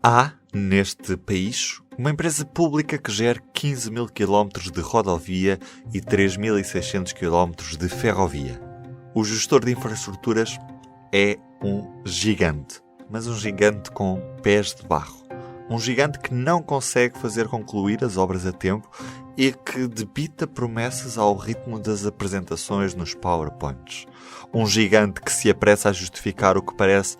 Há, neste país, uma empresa pública que gera 15 mil quilómetros de rodovia e 3.600 quilómetros de ferrovia. O gestor de infraestruturas é um gigante, mas um gigante com pés de barro. Um gigante que não consegue fazer concluir as obras a tempo e que debita promessas ao ritmo das apresentações nos PowerPoints. Um gigante que se apressa a justificar o que parece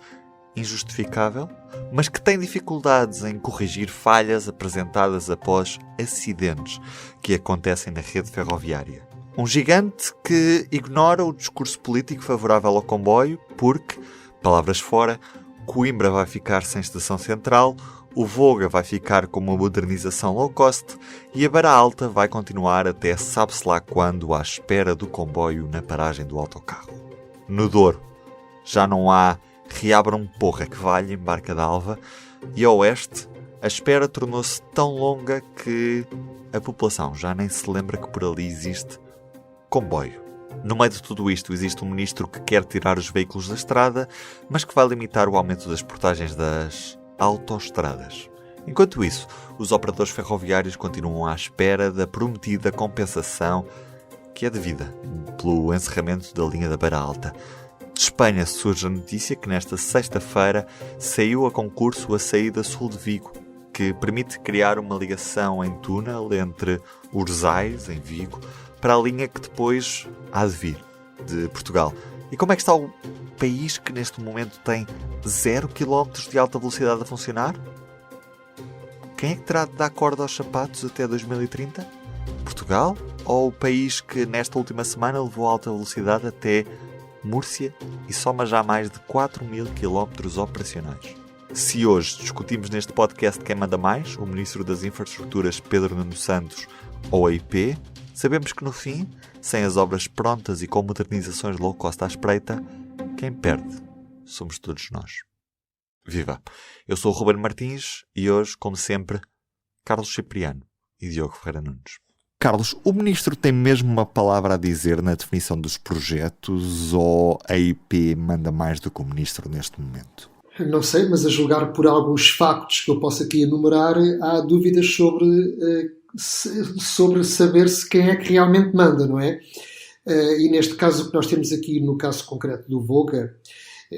injustificável, mas que tem dificuldades em corrigir falhas apresentadas após acidentes que acontecem na rede ferroviária. Um gigante que ignora o discurso político favorável ao comboio porque, palavras fora, Coimbra vai ficar sem estação central, o Voga vai ficar com uma modernização low cost e a Beira Alta vai continuar até sabe-se lá quando à espera do comboio na paragem do autocarro. No Douro, já não há Reabram Porra que valha em Barca d'Alva e a oeste, a espera tornou-se tão longa que a população já nem se lembra que por ali existe comboio. No meio de tudo isto existe um ministro que quer tirar os veículos da estrada, mas que vai limitar o aumento das portagens das autoestradas. Enquanto isso, os operadores ferroviários continuam à espera da prometida compensação que é devida pelo encerramento da linha da Beira Alta. De Espanha surge a notícia que nesta sexta-feira saiu a concurso a saída sul de Vigo, que permite criar uma ligação em túnel entre Orzais, em Vigo, para a linha que depois há de vir, de Portugal. E como é que está o país que neste momento tem 0 km de alta velocidade a funcionar? Quem é que terá de dar corda aos sapatos até 2030? Portugal? Ou o país que nesta última semana levou a alta velocidade até Múrcia e soma já mais de 4.000 km operacionais? Se hoje discutimos neste podcast quem manda mais, o Ministro das Infraestruturas Pedro Nuno Santos ou a IP, sabemos que no fim, sem as obras prontas e com modernizações low cost à espreita, quem perde somos todos nós. Viva! Eu sou o Ruben Martins e hoje, como sempre, Carlos Cipriano e Diogo Ferreira Nunes. Carlos, o Ministro tem mesmo uma palavra a dizer na definição dos projetos ou a IP manda mais do que o Ministro neste momento? Não sei, mas a julgar por alguns factos que eu posso aqui enumerar, há dúvidas sobre saber-se quem é que realmente manda, não é? E neste caso, o que nós temos aqui no caso concreto do Voga,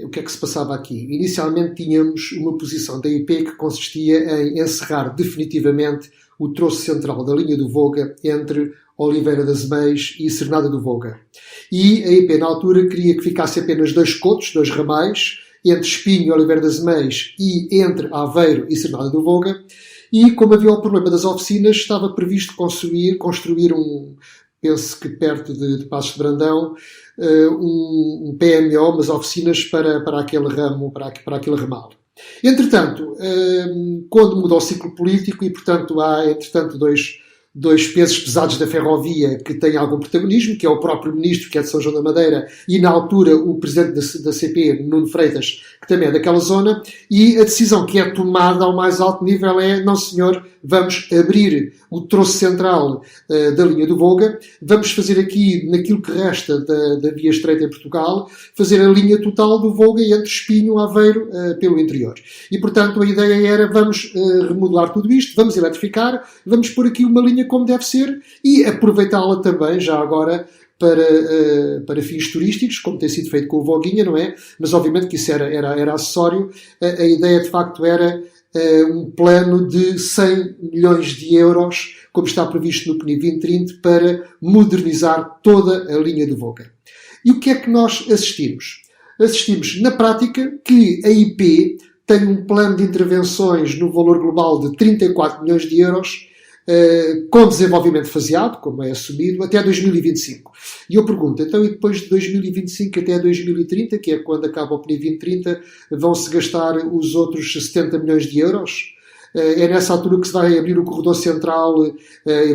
o que é que se passava aqui? Inicialmente tínhamos uma posição da IP que consistia em encerrar definitivamente o troço central da linha do Voga entre Oliveira das Meias e Cernada do Voga. E a IP, na altura, queria que ficasse apenas 2 cotos, 2 ramais, entre Espinho e Oliveira das Meias e entre Aveiro e Cernada do Voga. E, como havia o problema das oficinas, estava previsto construir penso que perto de Passos de Brandão, um PMO, umas oficinas para aquele ramo, para aquele ramal. Entretanto, quando muda o ciclo político e, portanto, há, entretanto, dois pesos pesados da ferrovia que têm algum protagonismo, que é o próprio Ministro, que é de São João da Madeira, e, na altura, o Presidente da CP, Nuno Freitas, que também é daquela zona, e a decisão que é tomada ao mais alto nível é, não senhor, vamos abrir o troço central da linha do Voga, vamos fazer aqui, naquilo que resta da via estreita em Portugal, fazer a linha total do Voga entre Espinho e Aveiro pelo interior. E, portanto, a ideia era, vamos remodelar tudo isto, vamos eletrificar, vamos pôr aqui uma linha como deve ser e aproveitá-la também, já agora, para fins turísticos, como tem sido feito com o Voguinha, não é? Mas, obviamente, que isso era acessório. A ideia, de facto, era um plano de 100 milhões de euros, como está previsto no PNI 2030, para modernizar toda a linha do Voga. E o que é que nós assistimos? Assistimos, na prática, que a IP tem um plano de intervenções no valor global de 34 milhões de euros, com desenvolvimento faseado, como é assumido, até 2025. E eu pergunto, então, e depois de 2025 até 2030, que é quando acaba o PNI 2030, vão-se gastar os outros 70 milhões de euros? É nessa altura que se vai abrir o corredor central,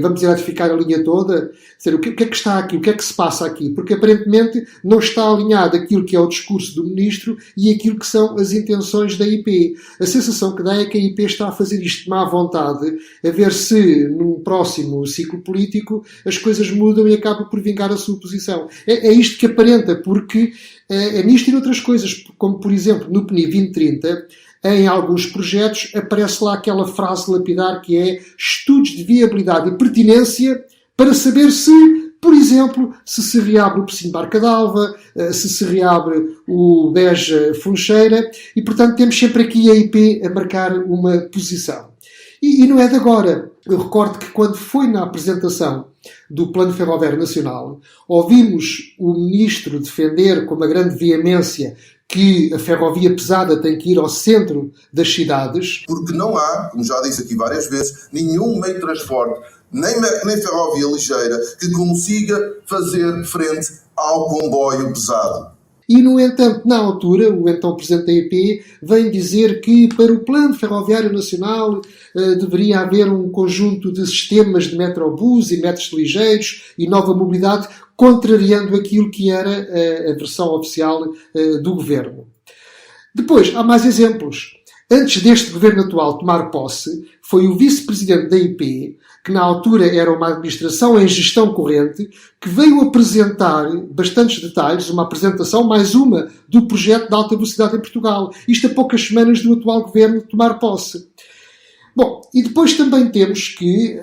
vamos eletrificar a linha toda. Dizer, o que é que está aqui? O que é que se passa aqui? Porque aparentemente não está alinhado aquilo que é o discurso do Ministro e aquilo que são as intenções da IP. A sensação que dá é que a IP está a fazer isto de má vontade, a ver se num próximo ciclo político as coisas mudam e acaba por vingar a sua posição. É isto que aparenta, porque é nisto e noutras coisas, como por exemplo no PNI 2030, em alguns projetos aparece lá aquela frase lapidar que é estudos de viabilidade e pertinência para saber se, por exemplo, se reabre o Pocinho Barca d'Alva, se reabre o Beja Funcheira, e portanto temos sempre aqui a IP a marcar uma posição. E não é de agora. Eu recordo que quando foi na apresentação do Plano Ferroviário Nacional, ouvimos o Ministro defender com uma grande veemência que a ferrovia pesada tem que ir ao centro das cidades. Porque não há, como já disse aqui várias vezes, nenhum meio de transporte, nem ferrovia ligeira, que consiga fazer frente ao comboio pesado. E, no entanto, na altura, o então Presidente da IP vem dizer que para o Plano Ferroviário Nacional deveria haver um conjunto de sistemas de metrobus e metros ligeiros e nova mobilidade, contrariando aquilo que era a versão oficial do Governo. Depois, há mais exemplos. Antes deste Governo atual tomar posse, foi o Vice-Presidente da IP, que na altura era uma administração em gestão corrente, que veio apresentar bastantes detalhes, uma apresentação, mais uma, do projeto de alta velocidade em Portugal. Isto a poucas semanas do atual Governo tomar posse. Bom, e depois também temos que...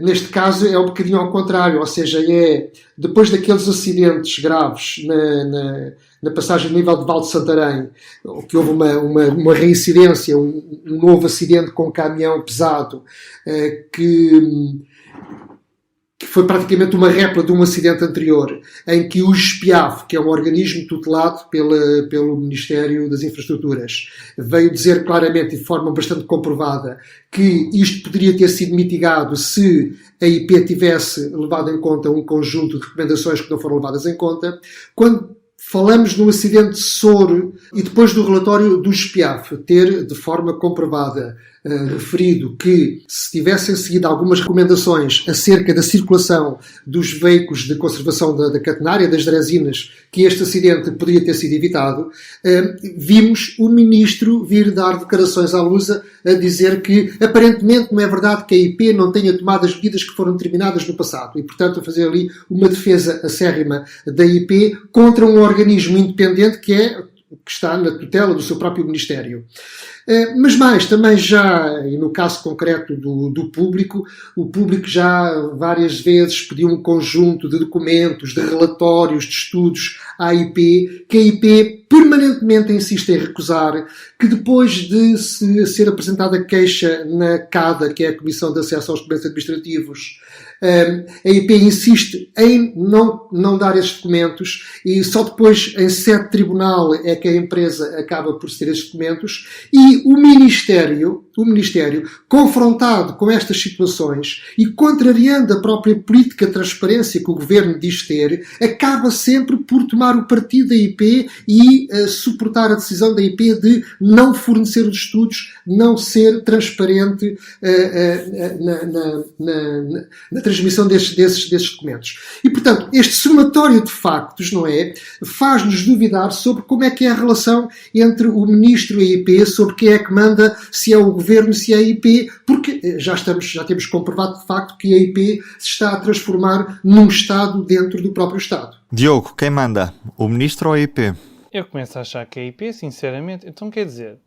neste caso é um bocadinho ao contrário, ou seja, é depois daqueles acidentes graves na passagem no nível de Val de Santarém, que houve uma reincidência, um novo acidente com um caminhão pesado, que foi praticamente uma réplica de um acidente anterior, em que o GESPIAF, que é um organismo tutelado pelo Ministério das Infraestruturas, veio dizer claramente, de forma bastante comprovada, que isto poderia ter sido mitigado se a IP tivesse levado em conta um conjunto de recomendações que não foram levadas em conta. Quando falamos do acidente de Soro e depois do relatório do GESPIAF ter, de forma comprovada, referido que se tivessem seguido algumas recomendações acerca da circulação dos veículos de conservação da catenária, das dresinas, que este acidente poderia ter sido evitado, vimos o Ministro vir dar declarações à Lusa a dizer que aparentemente não é verdade que a IP não tenha tomado as medidas que foram determinadas no passado e, portanto, a fazer ali uma defesa acérrima da IP contra um organismo independente que está na tutela do seu próprio Ministério. Mas mais, também já, e no caso concreto do público, o público já várias vezes pediu um conjunto de documentos, de relatórios, de estudos à IP, que a IP permanentemente insiste em recusar, que depois de ser apresentada queixa na CADA, que é a Comissão de Acesso aos Documentos Administrativos, a IP insiste em não dar esses documentos e só depois, em sede de tribunal, é que a empresa acaba por ceder esses documentos e o Ministério, confrontado com estas situações e contrariando a própria política de transparência que o Governo diz ter, acaba sempre por tomar o partido da IP e suportar a decisão da IP de não fornecer os estudos, não ser transparente na transmissão desses documentos. E, portanto, este somatório de factos, não é, faz-nos duvidar sobre como é que é a relação entre o Ministro e a IP, sobre quem é que manda, se é o Governo, se é a IP, porque já temos comprovado de facto que a IP se está a transformar num Estado dentro do próprio Estado. Diogo, quem manda? O Ministro ou a IP? Eu começo a achar que é a IP, sinceramente. Então, quer dizer,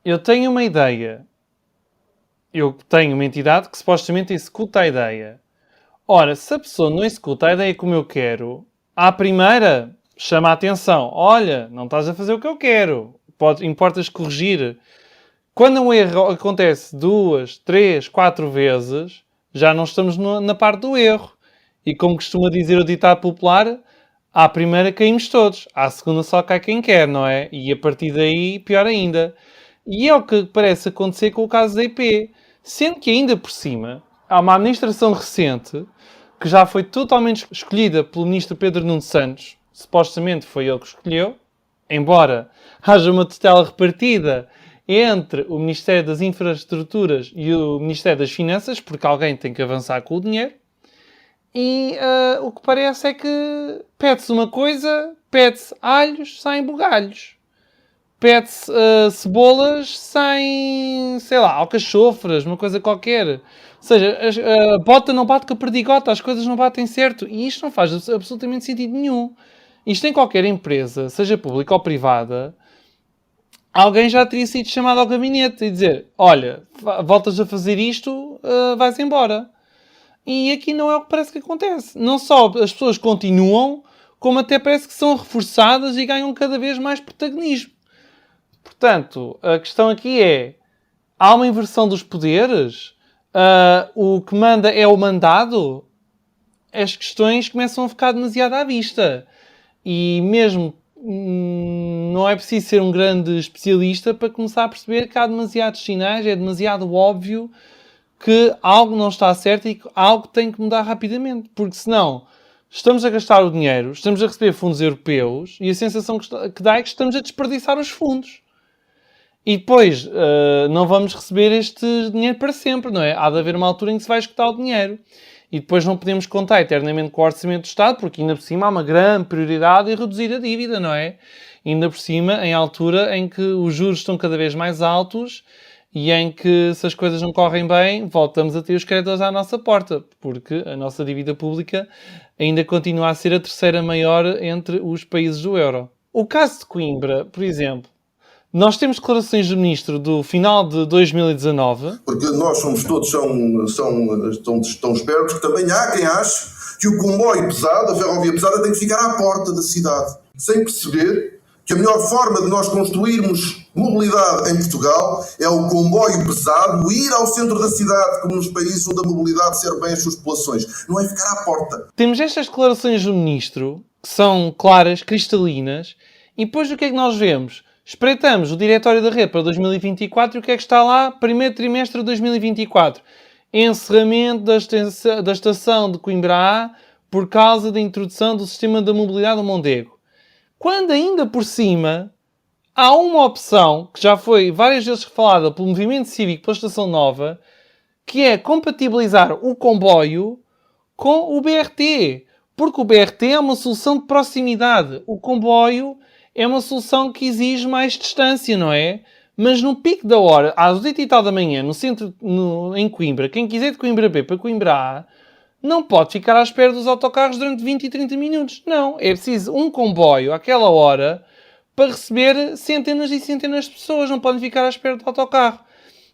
eu tenho uma ideia. Eu tenho uma entidade que supostamente executa a ideia. Ora, se a pessoa não executa a ideia como eu quero, à primeira chama a atenção. Olha, não estás a fazer o que eu quero. Importas corrigir. Quando um erro acontece 2, 3, 4 vezes, já não estamos na parte do erro. E como costuma dizer o ditado popular, à primeira caímos todos. À segunda só cai quem quer, não é? E a partir daí, pior ainda. E é o que parece acontecer com o caso da IP. Sendo que ainda por cima, há uma administração recente que já foi totalmente escolhida pelo ministro Pedro Nuno Santos. Supostamente foi ele que escolheu. Embora haja uma tutela repartida entre o Ministério das Infraestruturas e o Ministério das Finanças, porque alguém tem que avançar com o dinheiro. E o que parece é que pede-se uma coisa, pede-se alhos, saem bugalhos. Pede-se cebolas, saem, sei lá, alcachofras, uma coisa qualquer. Ou seja, a bota não bate com a perdigota, as coisas não batem certo. E isto não faz absolutamente sentido nenhum. Isto em qualquer empresa, seja pública ou privada, alguém já teria sido chamado ao gabinete e dizer: olha, voltas a fazer isto, vais embora. E aqui não é o que parece que acontece. Não só as pessoas continuam, como até parece que são reforçadas e ganham cada vez mais protagonismo. Portanto, a questão aqui é: há uma inversão dos poderes? O que manda é o mandado? As questões começam a ficar demasiado à vista. E mesmo não é preciso ser um grande especialista para começar a perceber que há demasiados sinais, é demasiado óbvio que algo não está certo e que algo tem que mudar rapidamente. Porque senão estamos a gastar o dinheiro, estamos a receber fundos europeus e a sensação que dá é que estamos a desperdiçar os fundos. E depois não vamos receber este dinheiro para sempre, não é? Há de haver uma altura em que se vai esgotar o dinheiro. E depois não podemos contar eternamente com o orçamento do Estado, porque ainda por cima há uma grande prioridade em reduzir a dívida, não é? Ainda por cima, em altura em que os juros estão cada vez mais altos e em que, se as coisas não correm bem, voltamos a ter os credores à nossa porta, porque a nossa dívida pública ainda continua a ser a terceira maior entre os países do euro. O caso de Coimbra, por exemplo, nós temos declarações do Ministro do final de 2019. Porque nós somos todos tão espertos que também há quem ache que o comboio pesado, a ferrovia pesada, tem que ficar à porta da cidade. Sem perceber que a melhor forma de nós construirmos mobilidade em Portugal é o comboio pesado ir ao centro da cidade, como nos países onde a mobilidade serve bem as suas populações. Não é ficar à porta. Temos estas declarações do Ministro, que são claras, cristalinas, e depois o que é que nós vemos? Espreitamos o Diretório da Rede para 2024 e o que é que está lá? Primeiro trimestre de 2024. Encerramento da estação de Coimbra A por causa da introdução do sistema da mobilidade do Mondego. Quando ainda por cima há uma opção que já foi várias vezes falada pelo Movimento Cívico pela Estação Nova, que é compatibilizar o comboio com o BRT. Porque o BRT é uma solução de proximidade. O comboio é uma solução que exige mais distância, não é? Mas no pico da hora, às 8 e tal da manhã, no centro, em Coimbra, quem quiser de Coimbra B para Coimbra A, não pode ficar à espera dos autocarros durante 20 e 30 minutos. Não, é preciso um comboio àquela hora para receber centenas e centenas de pessoas. Não podem ficar à espera do autocarro.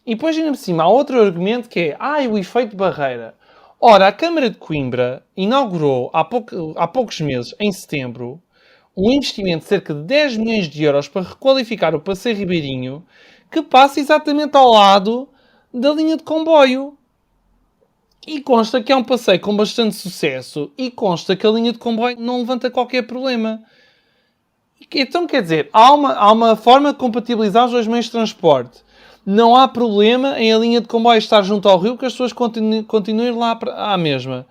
E depois, ainda por cima, há outro argumento que é o efeito de barreira. Ora, a Câmara de Coimbra inaugurou há poucos meses, em setembro, um investimento de cerca de 10 milhões de euros para requalificar o Passeio Ribeirinho, que passa exatamente ao lado da linha de comboio. E consta que é um passeio com bastante sucesso e consta que a linha de comboio não levanta qualquer problema. Então, quer dizer, há uma forma de compatibilizar os dois meios de transporte. Não há problema em a linha de comboio estar junto ao rio, que as pessoas continuem lá à mesma.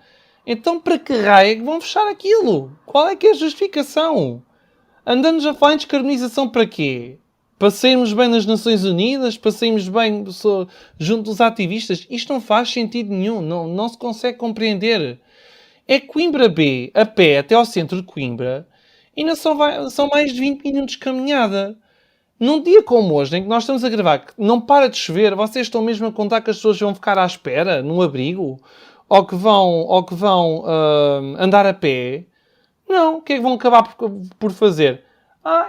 Então, para que raio é que vão fechar aquilo? Qual é que é a justificação? Andamos a falar em descarbonização para quê? Para sairmos bem nas Nações Unidas? Para sairmos bem junto dos ativistas? Isto não faz sentido nenhum. Não se consegue compreender. É Coimbra B, a pé, até ao centro de Coimbra, ainda são mais de 20 minutos de caminhada. Num dia como hoje, em que nós estamos a gravar, que não para de chover, vocês estão mesmo a contar que as pessoas vão ficar à espera, num abrigo? Ou que vão andar a pé? Não. O que é que vão acabar por fazer?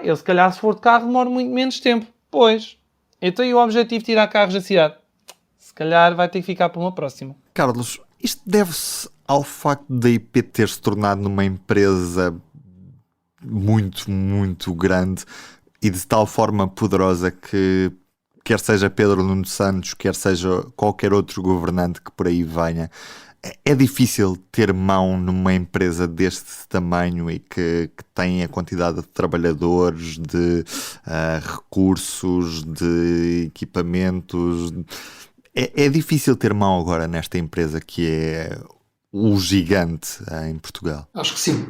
Eu se calhar se for de carro demoro muito menos tempo. Pois. Então e o objetivo de tirar carros da cidade? Se calhar vai ter que ficar para uma próxima. Carlos, isto deve-se ao facto da IP ter se tornado numa empresa muito, muito grande e de tal forma poderosa que, quer seja Pedro Nuno Santos, quer seja qualquer outro governante que por aí venha, é difícil ter mão numa empresa deste tamanho e que tem a quantidade de trabalhadores, de recursos, de equipamentos. É difícil ter mão agora nesta empresa que é o gigante em Portugal. Acho que sim.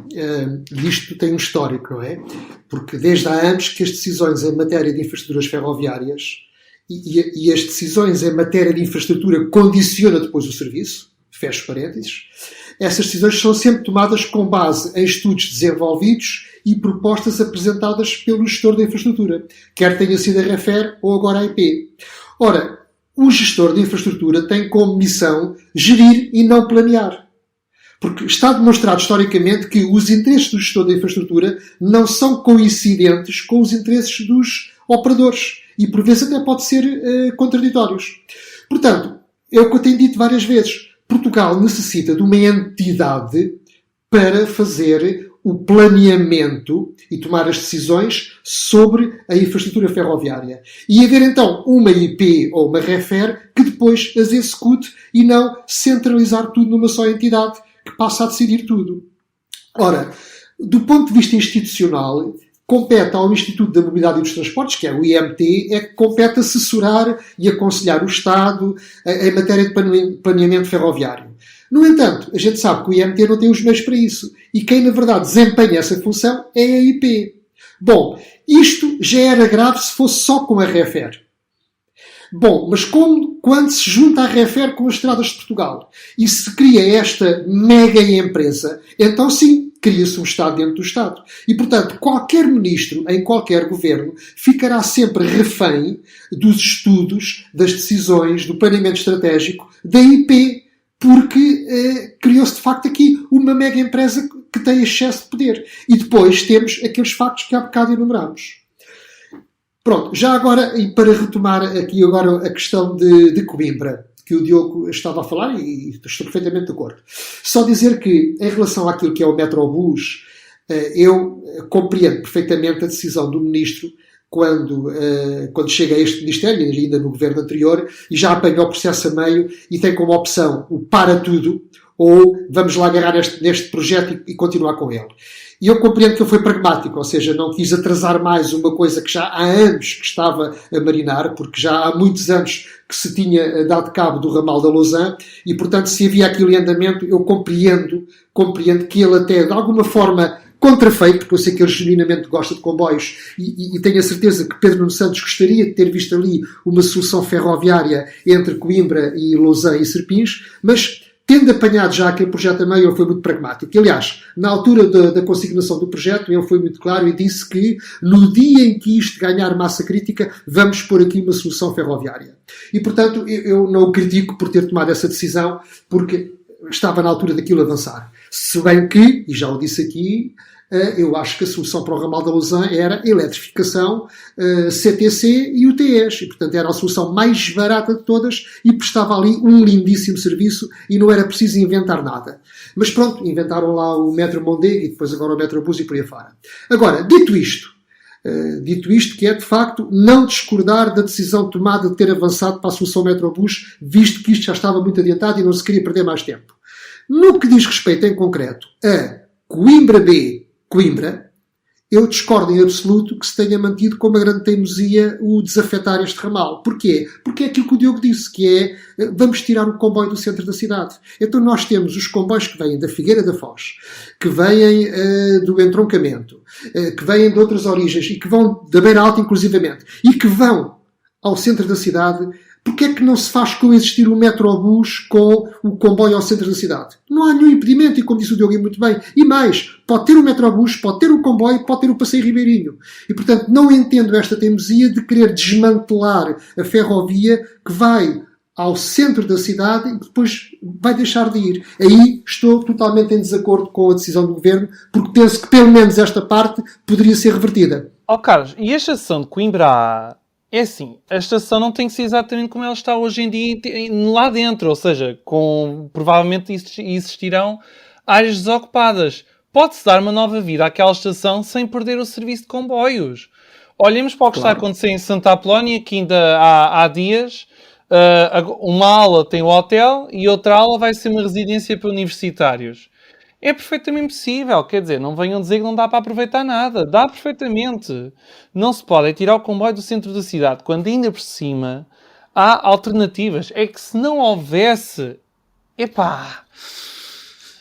Isto tem um histórico, não é? Porque desde há anos que as decisões em matéria de infraestruturas ferroviárias e as decisões em matéria de infraestrutura condicionam depois o serviço, fecho parênteses, essas decisões são sempre tomadas com base em estudos desenvolvidos e propostas apresentadas pelo gestor da infraestrutura, quer tenha sido a REFER ou agora a IP. Ora, o gestor de infraestrutura tem como missão gerir e não planear. Porque está demonstrado historicamente que os interesses do gestor da infraestrutura não são coincidentes com os interesses dos operadores. E por vezes até pode ser contraditórios. Portanto, é o que eu tenho dito várias vezes. Portugal necessita de uma entidade para fazer o planeamento e tomar as decisões sobre a infraestrutura ferroviária. E haver então uma IP ou uma REFER que depois as execute e não centralizar tudo numa só entidade que passa a decidir tudo. Ora, do ponto de vista institucional, compete ao Instituto da Mobilidade e dos Transportes, que é o IMT, é que compete assessorar e aconselhar o Estado em matéria de planeamento ferroviário. No entanto, a gente sabe que o IMT não tem os meios para isso. E quem, na verdade, desempenha essa função é a IP. Bom, isto já era grave se fosse só com a REFER. Bom, mas quando se junta a REFER com as Estradas de Portugal e se cria esta mega empresa, então sim, cria-se um Estado dentro do Estado. E, portanto, qualquer ministro em qualquer governo ficará sempre refém dos estudos, das decisões, do planeamento estratégico da IP, porque criou-se de facto aqui uma mega empresa que tem excesso de poder. E depois temos aqueles factos que há bocado enumerámos. Pronto, já agora, e para retomar aqui agora a questão de Coimbra, que o Diogo estava a falar, e estou perfeitamente de acordo. Só dizer que, em relação àquilo que é o Metrobus, eu compreendo perfeitamente a decisão do Ministro quando chega a este Ministério, ainda no governo anterior, e já apanha o processo a meio e tem como opção o para tudo, ou vamos lá agarrar neste projeto e continuar com ele. E eu compreendo que ele foi pragmático, ou seja, não quis atrasar mais uma coisa que já há anos que estava a marinar, porque já há muitos anos que se tinha dado cabo do ramal da Lausanne, e portanto se havia aquilo em andamento, eu compreendo que ele até de alguma forma contrafeito, porque eu sei que ele genuinamente gosta de comboios e tenho a certeza que Pedro Nuno Santos gostaria de ter visto ali uma solução ferroviária entre Coimbra e Lausanne e Serpins, mas tendo apanhado já aquele projeto a meio, ele foi muito pragmático. Aliás, na altura da consignação do projeto, ele foi muito claro e disse que no dia em que isto ganhar massa crítica, vamos pôr aqui uma solução ferroviária. E, portanto, eu não o critico por ter tomado essa decisão, porque estava na altura daquilo avançar. Se bem que, e já o disse aqui, eu acho que a solução para o ramal da Lausanne era a eletrificação, CTC e UTEs. E, portanto, era a solução mais barata de todas e prestava ali um lindíssimo serviço e não era preciso inventar nada. Mas pronto, inventaram lá o Metro Mondego e depois agora o Metrobus e por aí afora. Agora, dito isto que é, de facto, não discordar da decisão tomada de ter avançado para a solução Metrobus, visto que isto já estava muito adiantado e não se queria perder mais tempo. No que diz respeito, em concreto, a Coimbra B, Coimbra, eu discordo em absoluto que se tenha mantido com uma grande teimosia o desafetar este ramal. Porquê? Porque é aquilo que o Diogo disse, que é vamos tirar o comboio do centro da cidade. Então nós temos os comboios que vêm da Figueira da Foz, que vêm do entroncamento, que vêm de outras origens e que vão da Beira Alta inclusivamente, e que vão ao centro da cidade. Porquê é que não se faz coexistir o Metrobus com o comboio ao centro da cidade? Não há nenhum impedimento, e como disse o Diogo muito bem. E mais, pode ter o Metrobus, pode ter o comboio, pode ter o passeio ribeirinho. E, portanto, não entendo esta teimosia de querer desmantelar a ferrovia que vai ao centro da cidade e que depois vai deixar de ir. Aí estou totalmente em desacordo com a decisão do Governo, porque penso que pelo menos esta parte poderia ser revertida. Carlos, e a estação de Coimbra é assim, a estação não tem que ser exatamente como ela está hoje em dia lá dentro, ou seja, provavelmente existirão áreas desocupadas. Pode-se dar uma nova vida àquela estação sem perder o serviço de comboios. Olhemos para o que está a acontecer em Santa Apolónia, que ainda há dias, uma ala tem o hotel e outra ala vai ser uma residência para universitários. É perfeitamente possível, quer dizer, não venham dizer que não dá para aproveitar nada. Dá perfeitamente. Não se pode tirar o comboio do centro da cidade, quando ainda por cima há alternativas. É que se não houvesse,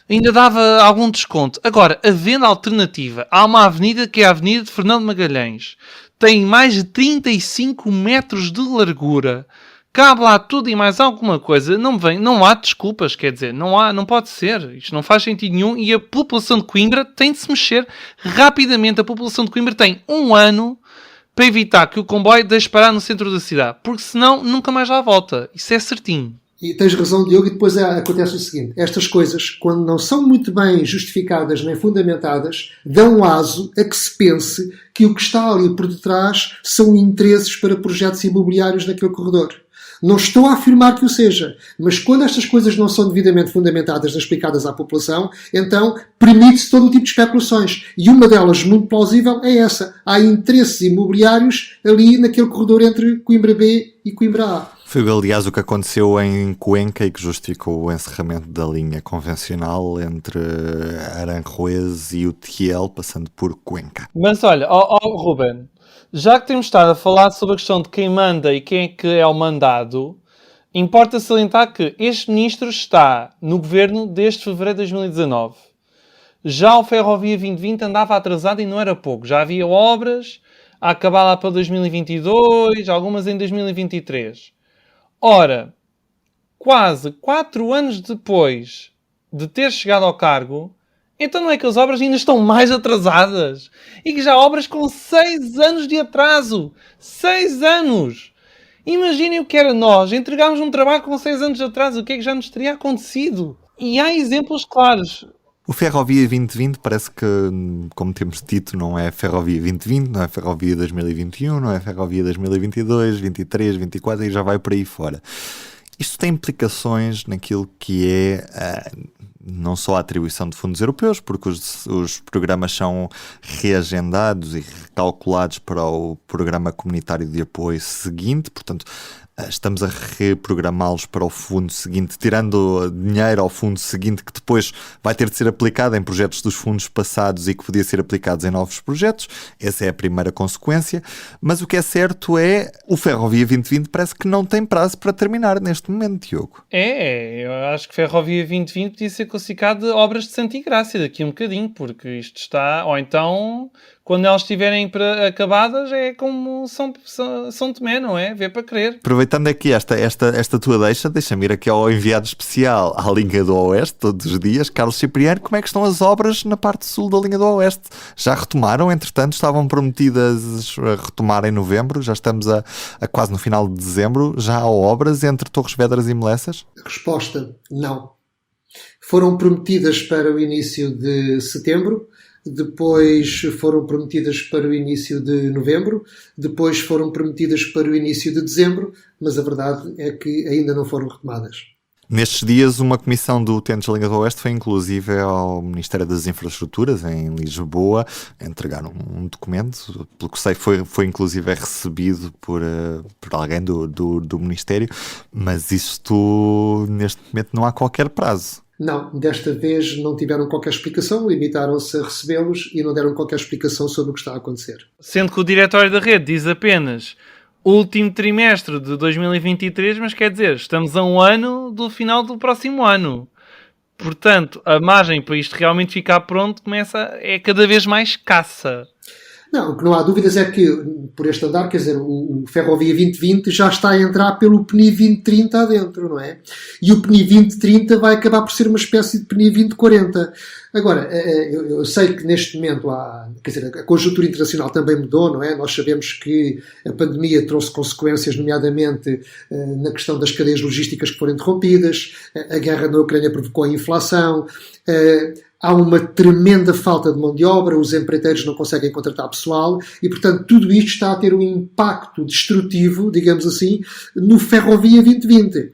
ainda dava algum desconto. Agora, havendo alternativa, há uma avenida que é a Avenida de Fernando Magalhães. tem mais de 35 metros de largura. Cabe lá tudo e mais alguma coisa. Não há desculpas, quer dizer, não pode ser. Isto não faz sentido nenhum e a população de Coimbra tem de se mexer rapidamente. A população de Coimbra tem 1 ano para evitar que o comboio deixe parar no centro da cidade, porque senão nunca mais lá volta. Isso é certinho. E tens razão, Diogo, e depois acontece o seguinte: estas coisas, quando não são muito bem justificadas nem fundamentadas, dão aso a que se pense que o que está ali por detrás são interesses para projetos imobiliários naquele corredor. Não estou a afirmar que o seja, mas quando estas coisas não são devidamente fundamentadas nem explicadas à população, então permite-se todo o tipo de especulações. E uma delas, muito plausível, é essa. Há interesses imobiliários ali naquele corredor entre Coimbra B e Coimbra A. Foi, aliás, o que aconteceu em Cuenca e que justificou o encerramento da linha convencional entre Aranjuez e o Utiel, passando por Cuenca. Mas olha, Ruben, já que temos estado a falar sobre a questão de quem manda e quem é que é o mandado, importa salientar que este ministro está no governo desde fevereiro de 2019. Já o Ferrovia 2020 andava atrasado e não era pouco. Já havia obras a acabar lá para 2022, algumas em 2023. Ora, quase 4 anos depois de ter chegado ao cargo, então não é que as obras ainda estão mais atrasadas? E que já há obras com 6 anos de atraso! 6 anos! Imaginem o que era nós entregarmos um trabalho com 6 anos de atraso. O que é que já nos teria acontecido? E há exemplos claros. O Ferrovia 2020 parece que, como temos dito, não é Ferrovia 2020, não é Ferrovia 2021, não é Ferrovia 2022, 23, 24 e já vai por aí fora. Isto tem implicações naquilo que é não só a atribuição de fundos europeus, porque os programas são reagendados e recalculados para o programa comunitário de apoio seguinte, portanto estamos a reprogramá-los para o fundo seguinte, tirando dinheiro ao fundo seguinte que depois vai ter de ser aplicado em projetos dos fundos passados e que podia ser aplicados em novos projetos. Essa é a primeira consequência. Mas o que é certo é o Ferrovia 2020 parece que não tem prazo para terminar neste momento, Diogo. Eu acho que Ferrovia 2020 podia ser classificado de obras de Santa Ingrácia daqui a um bocadinho, porque isto está... Ou então, quando elas estiverem acabadas, é como São Tomé, não é? Vê para crer. Aproveitando aqui esta tua deixa-me ir aqui ao enviado especial à linha do Oeste, todos os dias. Carlos Cipriano, como é que estão as obras na parte sul da linha do Oeste? Já retomaram? Entretanto, estavam prometidas a retomar em novembro, já estamos a quase no final de dezembro. Já há obras entre Torres Vedras e Melessas? Resposta, não. Foram prometidas para o início de setembro, depois foram prometidas para o início de novembro, depois foram prometidas para o início de dezembro, mas a verdade é que ainda não foram retomadas. Nestes dias, uma comissão do Utentes da Linha do Oeste foi inclusive ao Ministério das Infraestruturas, em Lisboa, entregar um documento, pelo que sei foi inclusive recebido por alguém do Ministério, mas isto, neste momento, não há qualquer prazo. Não, desta vez não tiveram qualquer explicação, limitaram-se a recebê-los e não deram qualquer explicação sobre o que está a acontecer. Sendo que o diretório da rede diz apenas último trimestre de 2023, mas quer dizer, estamos a 1 ano do final do próximo ano. Portanto, a margem para isto realmente ficar pronto é cada vez mais escassa. Não, o que não há dúvidas é que, por este andar, quer dizer, o Ferrovia 2020 já está a entrar pelo PNI 2030 adentro, não é? E o PNI 2030 vai acabar por ser uma espécie de PNI 2040. Agora, eu sei que neste momento quer dizer, a conjuntura internacional também mudou, não é? Nós sabemos que a pandemia trouxe consequências, nomeadamente na questão das cadeias logísticas que foram interrompidas, a guerra na Ucrânia provocou a inflação, há uma tremenda falta de mão de obra, os empreiteiros não conseguem contratar pessoal e, portanto, tudo isto está a ter um impacto destrutivo, digamos assim, no Ferrovia 2020.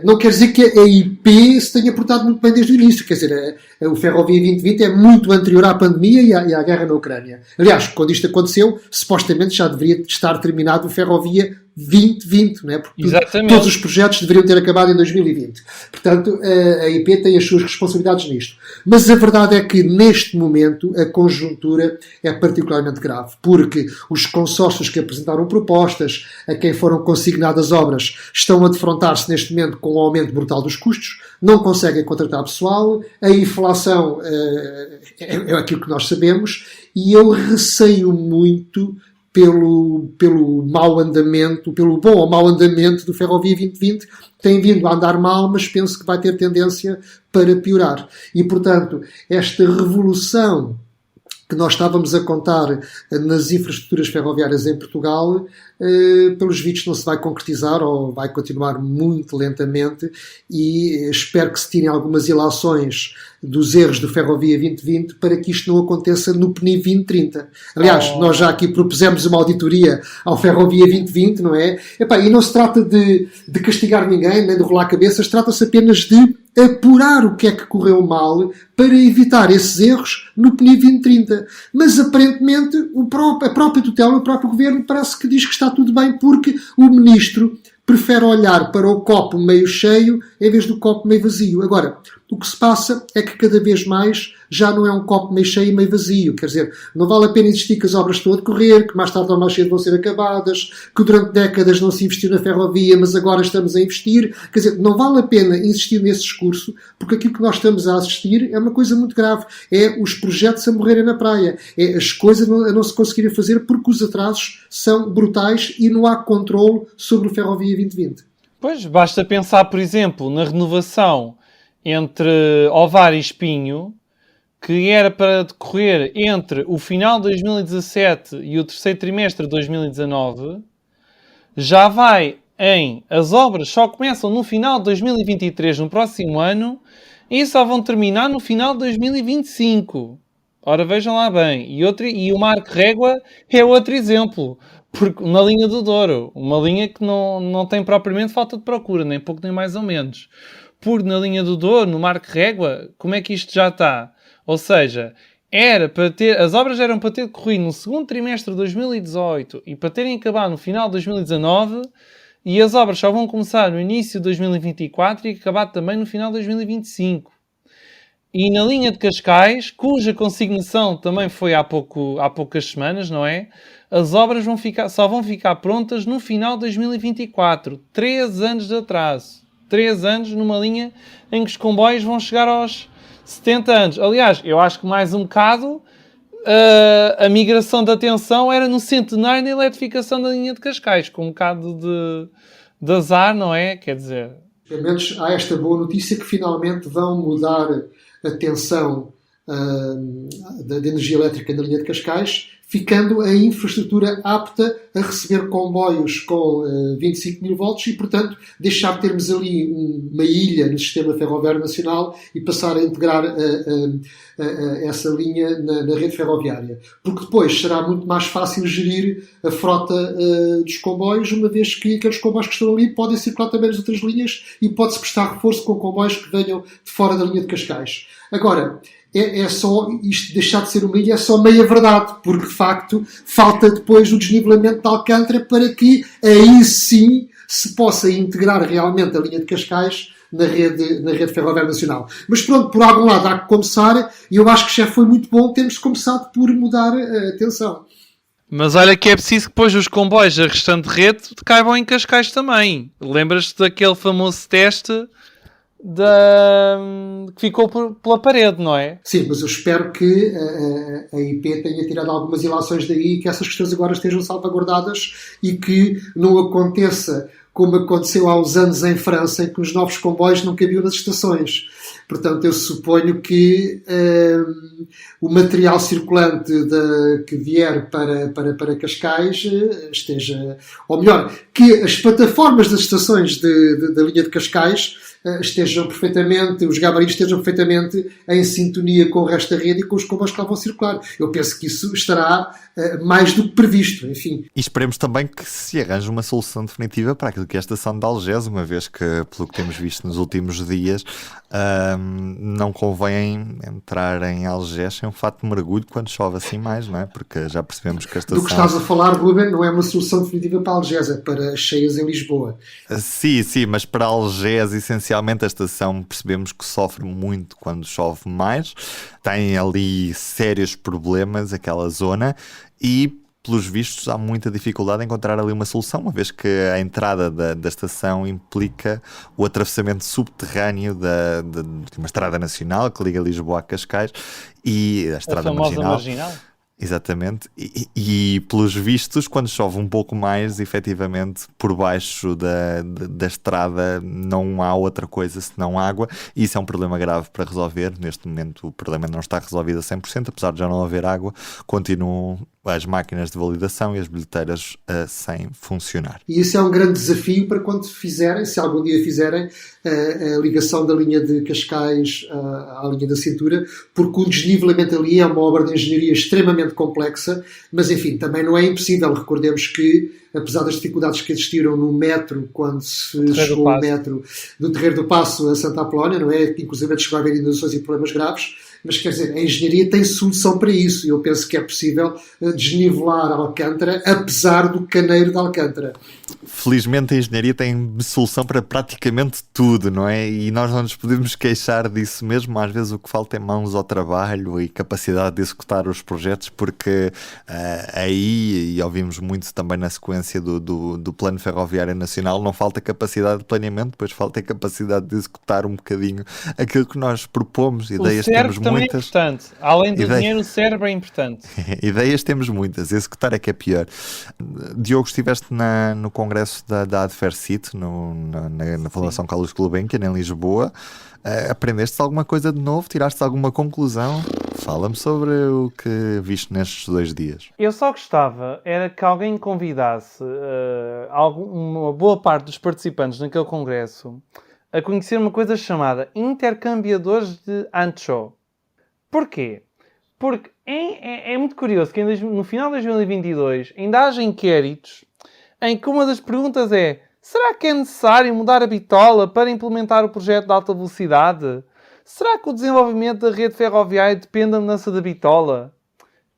Não quer dizer que a IP se tenha portado muito bem desde o início, quer dizer, o Ferrovia 2020 é muito anterior à pandemia e à guerra na Ucrânia. Aliás, quando isto aconteceu, supostamente já deveria estar terminado o Ferrovia 2020, não é? Porque todos os projetos deveriam ter acabado em 2020. Portanto, a IP tem as suas responsabilidades nisto. Mas a verdade é que, neste momento, a conjuntura é particularmente grave, porque os consórcios que apresentaram propostas, a quem foram consignadas obras, estão a defrontar-se neste momento com o aumento brutal dos custos, não conseguem contratar pessoal, a inflação é aquilo que nós sabemos, e eu receio muito pelo mau andamento, pelo bom ou mau andamento do Ferrovia 2020, tem vindo a andar mal, mas penso que vai ter tendência para piorar. E, portanto, esta revolução que nós estávamos a contar nas infraestruturas ferroviárias em Portugal, pelos vistos não se vai concretizar ou vai continuar muito lentamente, e espero que se tirem algumas ilações dos erros do Ferrovia 2020 para que isto não aconteça no PNI 2030. Aliás, nós já aqui propusemos uma auditoria ao Ferrovia 2020, não é? E não se trata de castigar ninguém, nem de rolar cabeças, trata-se apenas de apurar o que é que correu mal para evitar esses erros no PNI 2030. Mas, aparentemente, a própria tutela, o próprio governo, parece que diz que está tudo bem porque o ministro prefere olhar para o copo meio cheio em vez do copo meio vazio. Agora, o que se passa é que cada vez mais já não é um copo meio cheio e meio vazio. Quer dizer, não vale a pena insistir que as obras estão a decorrer, que mais tarde ou mais cedo vão ser acabadas, que durante décadas não se investiu na ferrovia, mas agora estamos a investir. Quer dizer, não vale a pena insistir nesse discurso, porque aquilo que nós estamos a assistir é uma coisa muito grave. É os projetos a morrerem na praia. É as coisas a não se conseguirem fazer porque os atrasos são brutais e não há controle sobre o Ferrovia 2020. Pois, basta pensar, por exemplo, na renovação entre Ovar e Espinho, que era para decorrer entre o final de 2017 e o terceiro trimestre de 2019, já vai as obras só começam no final de 2023, no próximo ano, e só vão terminar no final de 2025. Ora, vejam lá bem. E o Marco Régua é outro exemplo. Porque na linha do Douro, uma linha que não tem propriamente falta de procura, nem pouco nem mais ou menos. Porque na linha do Douro, no Marco Régua, como é que isto já está? Ou seja, as obras eram para ter decorrido no segundo trimestre de 2018 e para terem acabado no final de 2019, e as obras só vão começar no início de 2024 e acabar também no final de 2025. E na linha de Cascais, cuja consignação também foi há poucas semanas, não é? As obras só vão ficar prontas no final de 2024. 3 anos de atraso. 3 anos numa linha em que os comboios vão chegar aos 70 anos. Aliás, eu acho que mais um bocado a migração da atenção era no centenário da eletrificação da linha de Cascais, com um bocado de azar, não é? Quer dizer... Pelo menos há esta boa notícia que finalmente vão mudar a tensão da energia elétrica na linha de Cascais, ficando a infraestrutura apta a receber comboios com 25 mil volts e, portanto, deixar de termos ali uma ilha no sistema ferroviário nacional e passar a integrar essa linha na rede ferroviária. Porque depois será muito mais fácil gerir a frota dos comboios, uma vez que aqueles comboios que estão ali podem circular também nas outras linhas e pode-se prestar reforço com comboios que venham de fora da linha de Cascais. Agora, é só isto deixar de ser uma ilha, é só meia verdade, porque de facto falta depois o desnivelamento de Alcântara para que aí sim se possa integrar realmente a linha de Cascais na rede ferroviária nacional. Mas pronto, por algum lado há que começar, e eu acho que já foi muito bom termos começado por mudar a atenção. Mas olha que é preciso que depois os comboios da restante rede caibam em Cascais também. Lembras-te daquele famoso teste que ficou pela parede, não é? Sim, mas eu espero que a IP tenha tirado algumas ilações daí e que essas questões agora estejam salvaguardadas e que não aconteça como aconteceu há uns anos em França, em que os novos comboios não cabiam nas estações. Portanto, eu suponho que o material circulante que vier para Cascais esteja... Ou melhor, que as plataformas das estações da linha de Cascais estejam perfeitamente, os gabaritos estejam perfeitamente em sintonia com o resto da rede e com os comboios que lá vão circular. Eu penso que isso estará mais do que previsto, enfim. E esperemos também que se arranje uma solução definitiva para aquilo que é a estação de Algés, uma vez que, pelo que temos visto nos últimos dias, não convém entrar em Algés sem um fato de mergulho quando chove assim mais, não é? Porque já percebemos que a estação... Do que estás a falar, Ruben, não é uma solução definitiva para Algés, é para cheias em Lisboa. Sim, mas para Algés, essencialmente, a estação percebemos que sofre muito quando chove mais, tem ali sérios problemas aquela zona e, pelos vistos, há muita dificuldade em encontrar ali uma solução, uma vez que a entrada da estação implica o atravessamento subterrâneo de uma estrada nacional que liga Lisboa a Cascais e a estrada marginal. Exatamente, e pelos vistos, quando chove um pouco mais, efetivamente, por baixo da estrada não há outra coisa senão água, e isso é um problema grave para resolver. Neste momento o problema não está resolvido a 100%, apesar de já não haver água, continuam as máquinas de validação e as bilheteiras sem funcionar. E isso é um grande desafio para quando fizerem, se algum dia fizerem, a ligação da linha de Cascais à linha da cintura, porque o desnivelamento ali é uma obra de engenharia extremamente complexa, mas enfim, também não é impossível. Recordemos que, apesar das dificuldades que existiram no metro, quando se chegou o metro do Terreiro do Paço a Santa Apolónia, não é? Inclusive chegou a haver inundações e problemas graves, mas quer dizer, a engenharia tem solução para isso, e eu penso que é possível desnivelar Alcântara, apesar do caneiro de Alcântara. Felizmente a engenharia tem solução para praticamente tudo, não é? E nós não nos podemos queixar disso mesmo. Às vezes o que falta é mãos ao trabalho e capacidade de executar os projetos, porque aí, e ouvimos muito também na sequência do Plano Ferroviário Nacional, não falta capacidade de planeamento, depois falta capacidade de executar um bocadinho aquilo que nós propomos. Ideias temos também muitas. É importante. Além do dinheiro, o cérebro é importante. Ideias temos muitas, executar é que é pior. Diogo, estiveste no congresso da Adfercit, na Fundação Carlos Gulbenkian, em Lisboa. Aprendeste alguma coisa de novo? Tiraste alguma conclusão? Fala-me sobre o que viste nestes 2 dias. Eu só gostava era que alguém convidasse uma boa parte dos participantes naquele congresso a conhecer uma coisa chamada intercambiadores de ancho. Porquê? Porque é muito curioso que no final de 2022 ainda haja inquéritos em que uma das perguntas é: será que é necessário mudar a bitola para implementar o projeto de alta velocidade? Será que o desenvolvimento da rede ferroviária depende da mudança da bitola?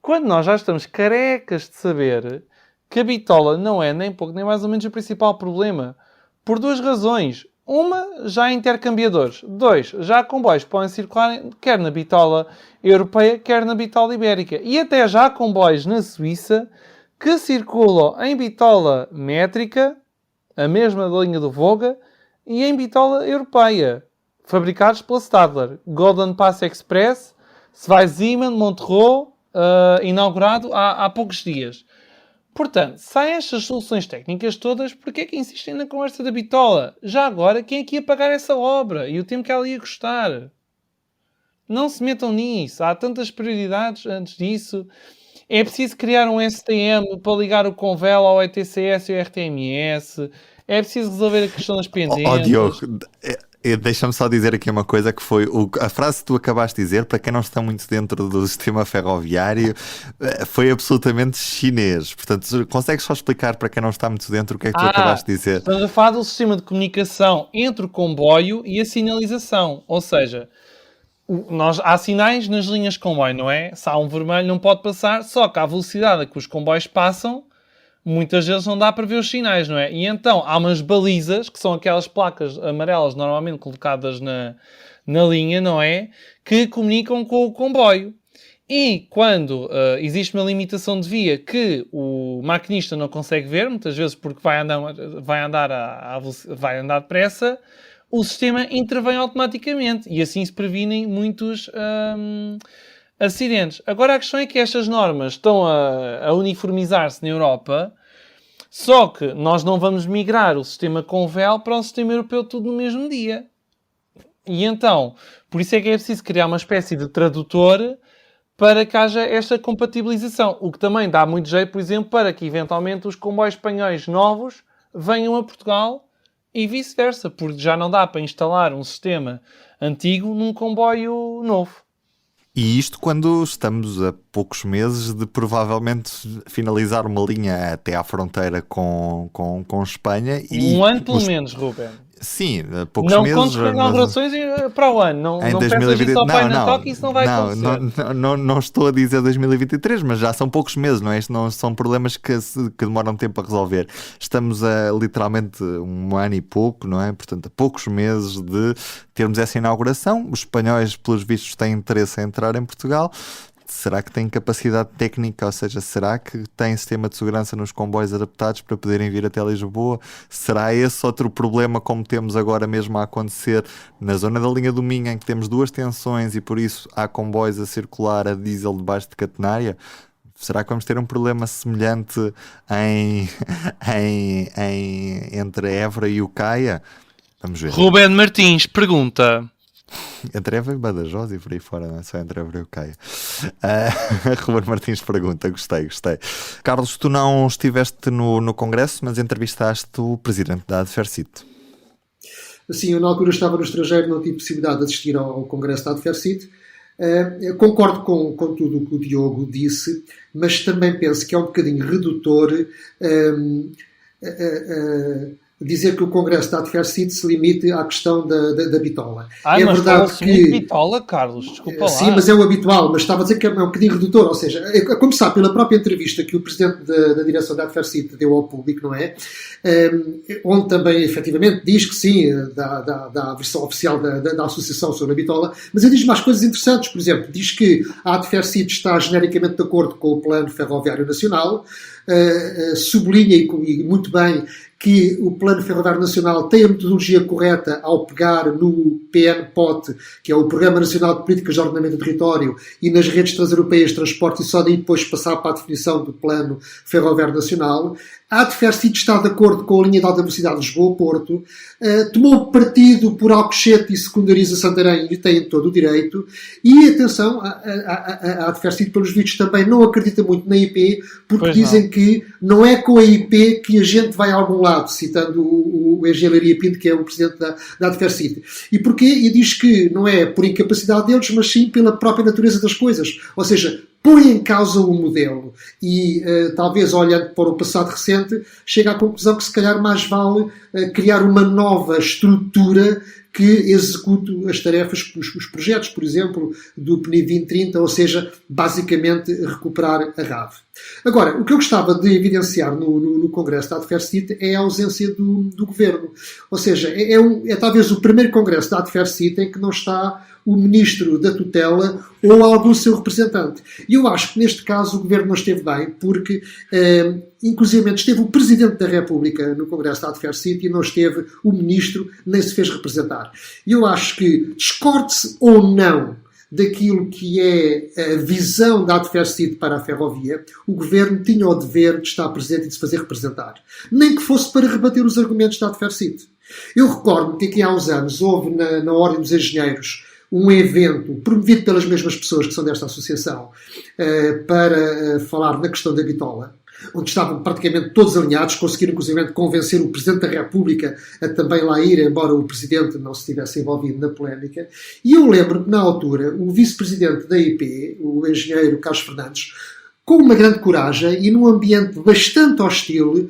Quando nós já estamos carecas de saber que a bitola não é nem pouco nem mais ou menos o principal problema. Por 2 razões. Uma, já há intercambiadores. 2, já há comboios que podem circular quer na bitola europeia, quer na bitola ibérica. E até já há comboios na Suíça que circulam em bitola métrica, a mesma da linha do Voga, e em bitola europeia, fabricados pela Stadler. Golden Pass Express, Zweisimmen, Montereau, inaugurado há poucos dias. Portanto, se há estas soluções técnicas todas, porquê é que insistem na conversa da bitola? Já agora, quem é que ia pagar essa obra? E o tempo que ela ia custar? Não se metam nisso. Há tantas prioridades antes disso. É preciso criar um STM para ligar o Convel ao ETCS e ao RTMS. É preciso resolver a questão das pendências. Diogo, deixa-me só dizer aqui uma coisa, que foi a frase que tu acabaste de dizer, para quem não está muito dentro do sistema ferroviário, foi absolutamente chinês. Portanto, consegues só explicar para quem não está muito dentro o que é que tu acabaste de dizer? Estamos a falar do sistema de comunicação entre o comboio e a sinalização. Ou seja, há sinais nas linhas de comboio, não é? Se há um vermelho não pode passar, só que à velocidade a que os comboios passam, muitas vezes não dá para ver os sinais, não é? E então há umas balizas, que são aquelas placas amarelas normalmente colocadas na linha, não é? Que comunicam com o comboio. E quando existe uma limitação de via que o maquinista não consegue ver, muitas vezes porque vai andar depressa, o sistema intervém automaticamente e assim se previnem muitos acidentes. Agora a questão é que estas normas estão a uniformizar-se na Europa, só que nós não vamos migrar o sistema Convel para o sistema europeu tudo no mesmo dia. E então, por isso é que é preciso criar uma espécie de tradutor para que haja esta compatibilização. O que também dá muito jeito, por exemplo, para que eventualmente os comboios espanhóis novos venham a Portugal e vice-versa, porque já não dá para instalar um sistema antigo num comboio novo. E isto quando estamos a poucos meses de provavelmente finalizar uma linha até à fronteira com Espanha. Um ano pelo menos, Ruben. Sim, poucos não meses. Não contes com inaugurações para o ano. Não peças isso ao Pai Natal, que isso não vai acontecer. Não estou a dizer 2023, mas já são poucos meses, não é? Isto não são problemas que demoram tempo a resolver. Estamos a literalmente 1 ano e pouco, não é? Portanto, a poucos meses de termos essa inauguração. Os espanhóis, pelos vistos, têm interesse em entrar em Portugal. Será que têm capacidade técnica? Ou seja, será que têm sistema de segurança nos comboios adaptados para poderem vir até Lisboa? Será esse outro problema, como temos agora mesmo a acontecer na zona da linha do Minho, em que temos 2 tensões e por isso há comboios a circular a diesel debaixo de catenária? Será que vamos ter um problema semelhante entre Évora e o Caia? Vamos ver. Ruben Martins pergunta... Entre Évora e Badajoz e por aí fora, não é só entre Évora e o Caia. Ruben Martins pergunta, gostei. Carlos, tu não estiveste no Congresso, mas entrevistaste o presidente da Adfercit. Sim, eu na altura estava no estrangeiro, não tive possibilidade de assistir ao Congresso da Adfercit. Concordo com tudo o que o Diogo disse, mas também penso que é um bocadinho redutor dizer que o Congresso da Adfercit se limite à questão da bitola. É mas verdade que bitola, Carlos, desculpa lá. Sim, mas é o habitual, mas estava a dizer que é um bocadinho redutor, ou seja, a começar pela própria entrevista que o presidente da direção da Adfercit deu ao público, não é? Onde também, efetivamente, diz que sim, dá a versão oficial da associação sobre a bitola, mas ele diz mais coisas interessantes, por exemplo, diz que a Adfercit está genericamente de acordo com o Plano Ferroviário Nacional, sublinha e muito bem que o Plano Ferroviário Nacional tem a metodologia correta ao pegar no PNPOT, que é o Programa Nacional de Políticas de Ordenamento do Território, e nas redes transeuropeias de transporte, e só daí depois passar para a definição do Plano Ferroviário Nacional. A Adfercit está de acordo com a linha de alta velocidade Lisboa-Porto, tomou partido por Alcochete e secundariza Santarém, e tem todo o direito, e atenção, a Adfercit, pelos vistos, também não acredita muito na IP, porque dizem que não é com a IP que a gente vai a algum lado, citando o Engenharia Pinto, que é o presidente da Adfercit. E porquê? E diz que não é por incapacidade deles, mas sim pela própria natureza das coisas. Ou seja, põe em causa o modelo e, talvez olhando para o passado recente, chega à conclusão que se calhar mais vale criar uma nova estrutura que execute as tarefas, os projetos, por exemplo, do PNI 2030, ou seja, basicamente recuperar a RAV. Agora, o que eu gostava de evidenciar no Congresso da Adfercit é a ausência do Governo. Ou seja, é talvez o primeiro Congresso da Adfercit em que não está o Ministro da Tutela ou algum seu representante. E eu acho que neste caso o Governo não esteve bem, porque inclusive esteve o Presidente da República no Congresso da Adfercit e não esteve o Ministro, nem se fez representar. E eu acho que, discorde-se ou não daquilo que é a visão da Adfercit para a ferrovia, o Governo tinha o dever de estar presente e de se fazer representar. Nem que fosse para rebater os argumentos da Adfercit. Eu recordo-me que aqui há uns anos houve na Ordem dos Engenheiros um evento promovido pelas mesmas pessoas que são desta associação para falar na questão da bitola, onde estavam praticamente todos alinhados, conseguiram inclusive convencer o Presidente da República a também lá ir, embora o Presidente não se tivesse envolvido na polémica. E eu lembro que na altura o Vice-Presidente da IP, o Engenheiro Carlos Fernandes, com uma grande coragem e num ambiente bastante hostil,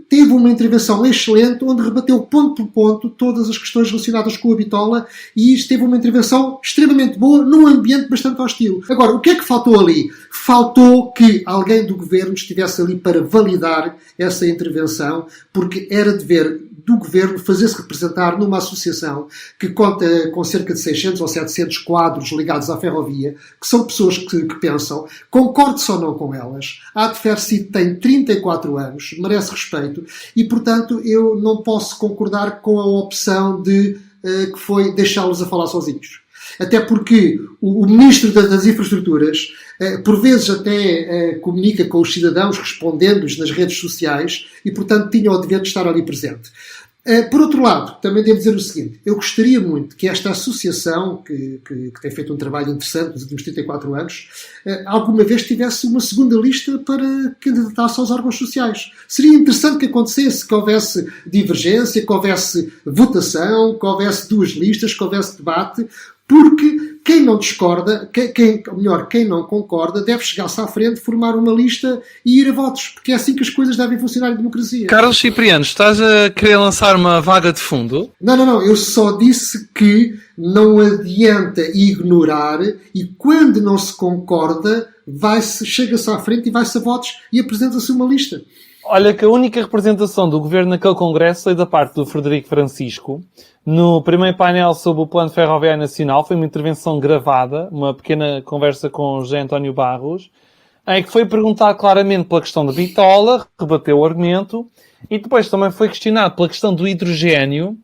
teve uma intervenção excelente onde rebateu ponto por ponto todas as questões relacionadas com a bitola e teve uma intervenção extremamente boa num ambiente bastante hostil. Agora, o que é que faltou ali? Faltou que alguém do Governo estivesse ali para validar essa intervenção, porque era dever do Governo fazer-se representar numa associação que conta com cerca de 600 ou 700 quadros ligados à ferrovia, que são pessoas que pensam, concorde-se ou não com elas. A Adfercit tem 34 anos, merece respeito, e, portanto, eu não posso concordar com a opção que foi deixá-los a falar sozinhos. Até porque o Ministro das Infraestruturas, por vezes até comunica com os cidadãos, respondendo-lhes nas redes sociais, e, portanto, tinha o dever de estar ali presente. Por outro lado, também devo dizer o seguinte, eu gostaria muito que esta associação, que tem feito um trabalho interessante nos últimos 34 anos, alguma vez tivesse uma segunda lista para candidatar-se aos órgãos sociais. Seria interessante que acontecesse, que houvesse divergência, que houvesse votação, que houvesse duas listas, que houvesse debate, porque quem não discorda, quem não concorda, deve chegar-se à frente, formar uma lista e ir a votos, porque é assim que as coisas devem funcionar em democracia. Carlos Cipriano, estás a querer lançar uma vaga de fundo? Não, eu só disse que não adianta ignorar e quando não se concorda, chega-se à frente e vai-se a votos e apresenta-se uma lista. Olha que a única representação do Governo naquele Congresso foi da parte do Frederico Francisco. No primeiro painel sobre o Plano Ferroviário Nacional, foi uma intervenção gravada, uma pequena conversa com o José António Barros, em que foi perguntado claramente pela questão da bitola, rebateu o argumento, e depois também foi questionado pela questão do hidrogénio,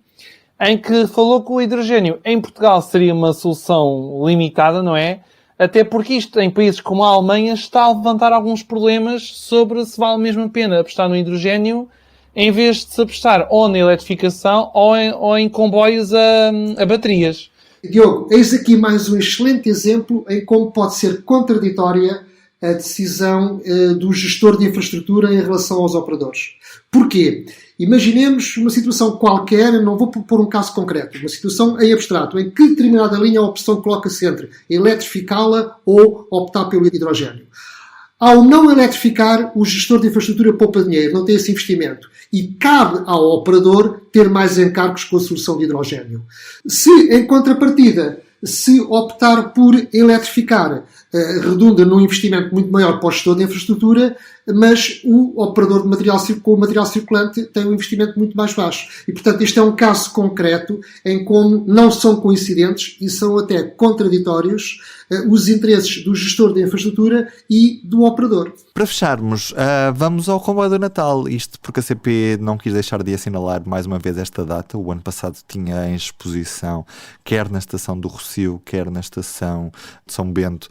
em que falou que o hidrogénio em Portugal seria uma solução limitada, não é? Até porque isto, em países como a Alemanha, está a levantar alguns problemas sobre se vale mesmo a pena apostar no hidrogénio em vez de se apostar ou na eletrificação ou em comboios a baterias. Diogo, eis aqui mais um excelente exemplo em como pode ser contraditória a decisão do gestor de infraestrutura em relação aos operadores. Porquê? Imaginemos uma situação qualquer, não vou pôr um caso concreto, uma situação em abstrato, em que determinada linha a opção coloca-se entre eletrificá-la ou optar pelo hidrogénio. Ao não eletrificar, o gestor de infraestrutura poupa dinheiro, não tem esse investimento. E cabe ao operador ter mais encargos com a solução de hidrogénio. Se, em contrapartida, se optar por eletrificar, redunda num investimento muito maior para o gestor de infraestrutura, mas o operador de material, com o material circulante tem um investimento muito mais baixo. E, portanto, este é um caso concreto em como não são coincidentes e são até contraditórios os interesses do gestor de infraestrutura e do operador. Para fecharmos, vamos ao comboio do Natal. Isto porque a CP não quis deixar de assinalar mais uma vez esta data. O ano passado tinha em exposição, quer na estação do Rossio, quer na estação de São Bento,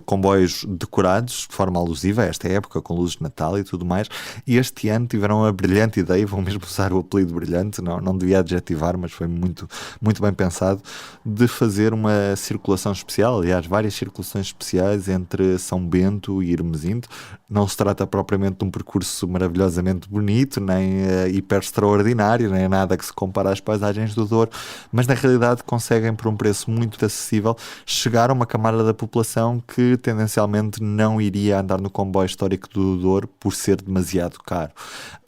comboios decorados de forma alusiva a esta época, com luzes de Natal e tudo mais. E este ano tiveram a brilhante ideia, vão mesmo usar o apelido brilhante, não devia adjetivar, mas foi muito, muito bem pensado, de fazer uma circulação especial, aliás, várias circulações especiais entre São Bento e Hermesinde. Não se trata propriamente de um percurso maravilhosamente bonito, nem hiper extraordinário, nem nada que se compare às paisagens do Douro, mas na realidade conseguem, por um preço muito acessível, chegar a uma camada da população que tendencialmente não iria andar no comboio histórico do Douro por ser demasiado caro.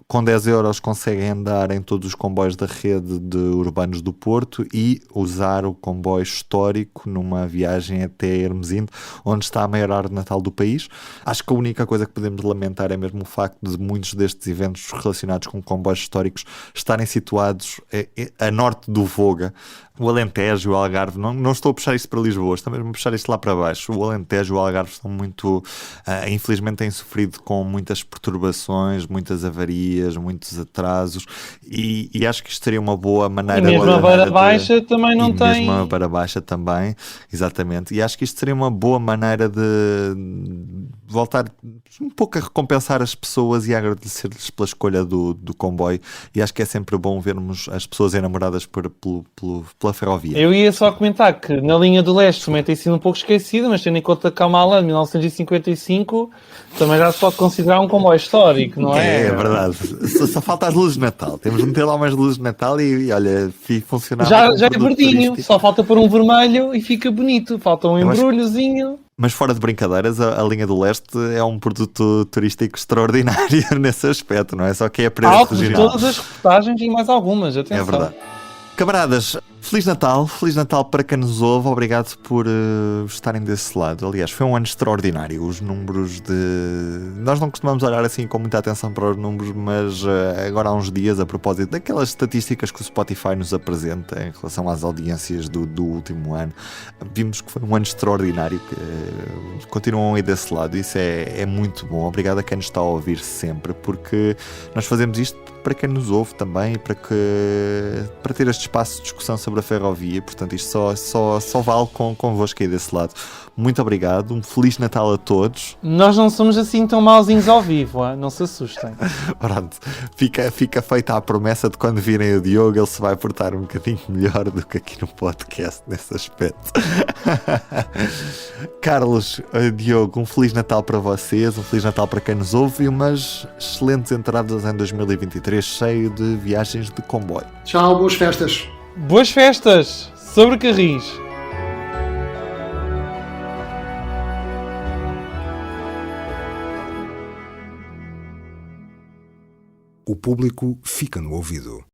Com 10 euros conseguem andar em todos os comboios da rede de urbanos do Porto e usar o comboio histórico numa viagem até Hermesinde, onde está a maior árvore de Natal do país. Acho que a única coisa que podemos lamentar é mesmo o facto de muitos destes eventos relacionados com comboios históricos estarem situados a norte do Voga. O Alentejo, o Algarve, não estou a puxar isto para Lisboa, estou mesmo a puxar isto lá para baixo. O Alentejo e o Algarve estão muito, infelizmente têm sofrido com muitas perturbações, muitas avarias, muitos atrasos e acho que isto seria uma boa maneira... E mesmo a Beira Baixa também não tem... mesmo a Beira Baixa também, exatamente. E acho que isto seria uma boa maneira de voltar um pouco a recompensar as pessoas e a agradecer-lhes pela escolha do comboio. E acho que é sempre bom vermos as pessoas enamoradas pela ferrovia. Eu ia só comentar que na linha do leste também tem sido um pouco esquecida, mas tendo em conta que a Kamala de 1955 também já se pode considerar um comboio histórico, não é? É verdade. Só falta as luzes de Natal. Temos de meter lá umas luzes de Natal e olha, funcionava. Já é verdinho, só falta pôr um vermelho e fica bonito. Falta um embrulhozinho. Mas fora de brincadeiras, a linha do leste é um produto turístico extraordinário nesse aspecto, não é? Só que é a preço regional. Todas as reportagens e mais algumas, atenção. É verdade. Camaradas, Feliz Natal para quem nos ouve, obrigado por estarem desse lado. Aliás, foi um ano extraordinário, os números de... Nós não costumamos olhar assim com muita atenção para os números, mas agora há uns dias, a propósito daquelas estatísticas que o Spotify nos apresenta em relação às audiências do último ano, vimos que foi um ano extraordinário, que continuam aí desse lado, isso é muito bom. Obrigado a quem nos está a ouvir sempre, porque nós fazemos isto para quem nos ouve também, para ter este espaço de discussão sobre a ferrovia, portanto isto só vale convosco aí desse lado. Muito obrigado, um Feliz Natal a todos. Nós não somos assim tão mauzinhos ao vivo, não se assustem. Pronto, fica feita a promessa de quando virem o Diogo ele se vai portar um bocadinho melhor do que aqui no podcast nesse aspecto. Carlos, Diogo, um Feliz Natal para vocês, um Feliz Natal para quem nos ouve e umas excelentes entradas em 2023 cheio de viagens de comboio. Tchau, boas festas. Boas festas, sobre Carris. O público fica no ouvido.